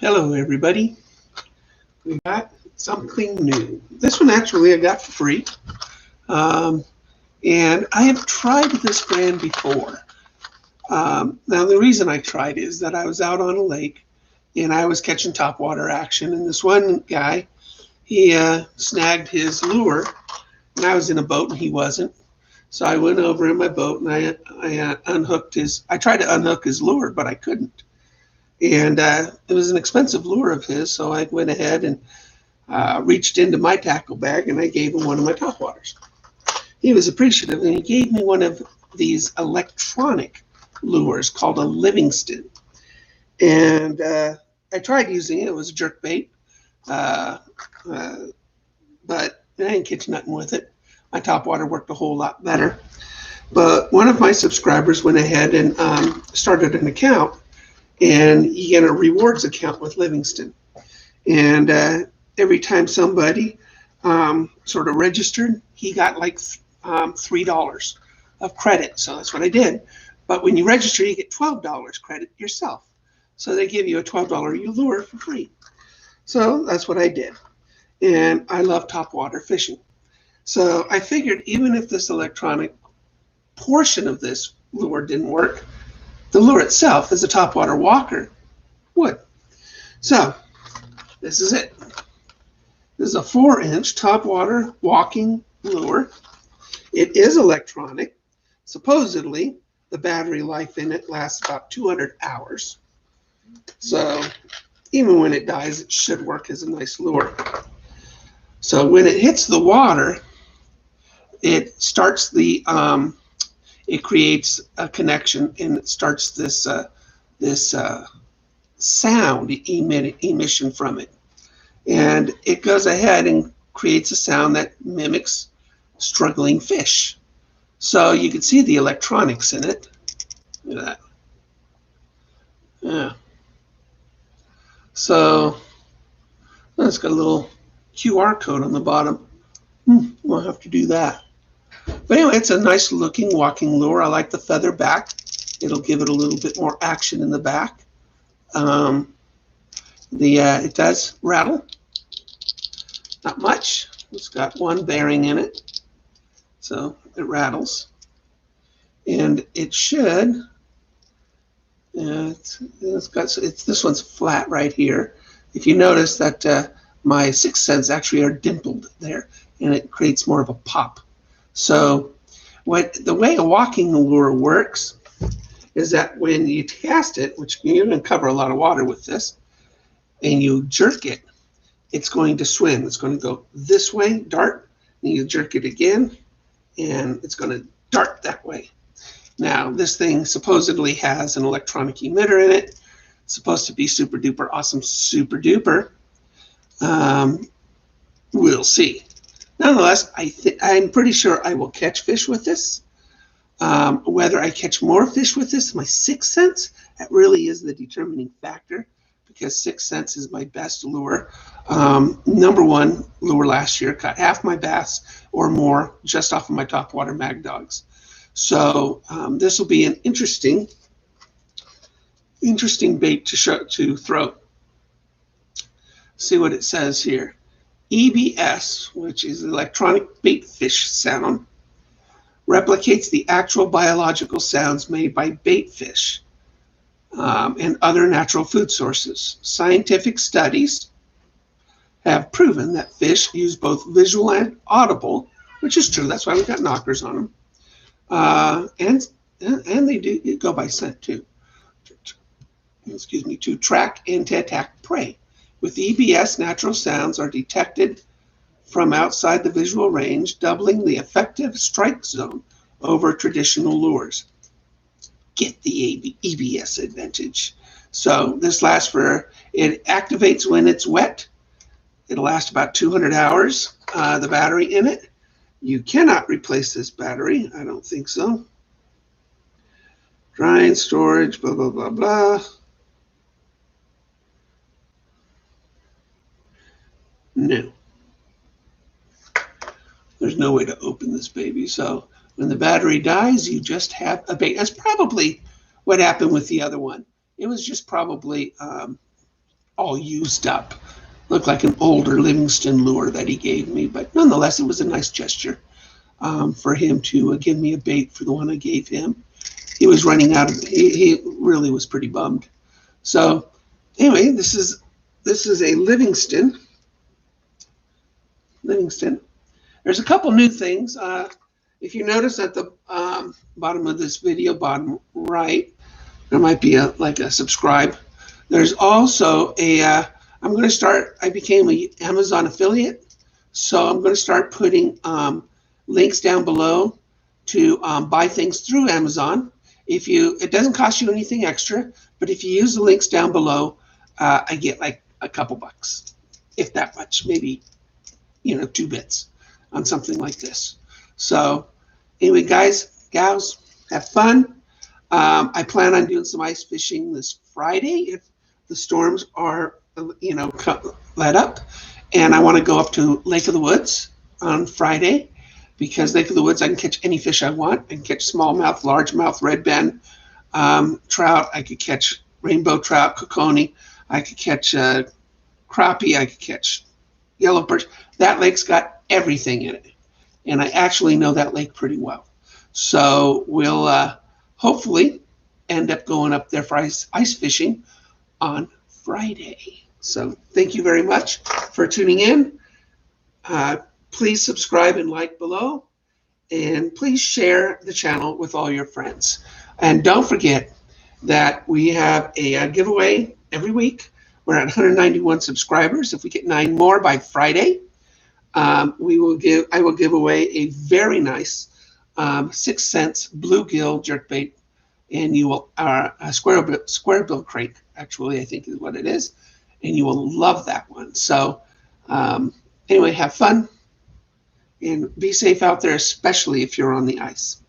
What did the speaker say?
Hello everybody, we got something new. This one actually I got for free, and I have tried this brand before. Now the reason I tried is that I was out on a lake and I was catching topwater action, and this one guy, he snagged his lure, and I was in a boat and he wasn't. So I went over in my boat and I unhooked I tried to unhook his lure, but I couldn't. And it was an expensive lure of his, so I went ahead and reached into my tackle bag and I gave him one of my topwaters. He was appreciative, and he gave me one of these electronic lures called a Livingston. And I tried using it. It was a jerk bait, but I didn't catch nothing with it. My topwater worked a whole lot better. But one of my subscribers went ahead and started an account, and you get a rewards account with Livingston. And every time somebody sort of registered, he got like $3 of credit. So that's what I did. But when you register, you get $12 credit yourself. So they give you a $12 lure for free. So that's what I did. And I love topwater fishing. So I figured even if this electronic portion of this lure didn't work, the lure itself as a topwater walker would. So this is it. This is a 4-inch topwater walking lure. It is electronic. Supposedly, the battery life in it lasts about 200 hours. So even when it dies, it should work as a nice lure. So when it hits the water, it starts it creates a connection, and it starts this sound emission from it. And it goes ahead and creates a sound that mimics struggling fish. So you can see the electronics in it. Look at that. Yeah. So it's got a little QR code on the bottom. We'll have to do that. But anyway, it's a nice looking walking lure. I like the feather back. It'll give it a little bit more action in the back. It does rattle. Not much. It's got one bearing in it, so it rattles. And it should. This one's flat right here. If you notice that my 6 cents actually are dimpled there, and it creates more of a pop. So the way a walking lure works is that when you cast it, which you're going to cover a lot of water with this, and you jerk it, it's going to swim. It's going to go this way, dart, and you jerk it again, and it's going to dart that way. Now, this thing supposedly has an electronic emitter in it. It's supposed to be super duper awesome, super duper. We'll see. Nonetheless, I'm pretty sure I will catch fish with this. Whether I catch more fish with this, my 6 cents, that really is the determining factor, because 6 cents is my best lure. Number one lure last year caught half my bass or more just off of my topwater mag dogs. So this will be an interesting bait to throw. See what it says here. EBS, which is electronic bait fish sound, replicates the actual biological sounds made by bait fish and other natural food sources. Scientific studies have proven that fish use both visual and audible, which is true. That's why we've got knockers on them. And they do go by scent too. Excuse me, to track and to attack prey. With EBS, natural sounds are detected from outside the visual range, doubling the effective strike zone over traditional lures. Get the EBS advantage. So this lasts it activates when it's wet. It'll last about 200 hours, the battery in it. You cannot replace this battery. I don't think so. Drying, storage, blah, blah, blah, blah. No. There's no way to open this baby. So when the battery dies, you just have a bait. That's probably what happened with the other one. It was just probably all used up. Looked like an older Livingston lure that he gave me, but nonetheless, it was a nice gesture for him to give me a bait for the one I gave him. He was running out of. He really was pretty bummed. So anyway, this is a Livingston. There's a couple new things. If you notice at the bottom of this video, bottom right, there might be like a subscribe. There's also a. I'm going to start. I became an Amazon affiliate, so I'm going to start putting links down below to buy things through Amazon. It doesn't cost you anything extra, but if you use the links down below, I get like a couple bucks, if that much, maybe 2 bits on something like this. So anyway, guys, gals, have fun. I plan on doing some ice fishing this Friday if the storms are let up, and I want to go up to Lake of the Woods on Friday, because Lake of the Woods I can catch any fish I want. I can catch smallmouth, largemouth, red bend, trout. I could catch rainbow trout, kokanee. I could catch crappie. I could catch yellow perch. That lake's got everything in it, and I actually know that lake pretty well. So we'll hopefully end up going up there for ice fishing on Friday. So thank you very much for tuning in. Please subscribe and like below, and please share the channel with all your friends. And don't forget that we have a giveaway every week. We're at 191 subscribers. If we get 9 more by Friday, I will give away a very nice 6 cents bluegill jerkbait, and you will a square bill crate, actually, I think is what it is, and you will love that one. So anyway, have fun and be safe out there, especially if you're on the ice.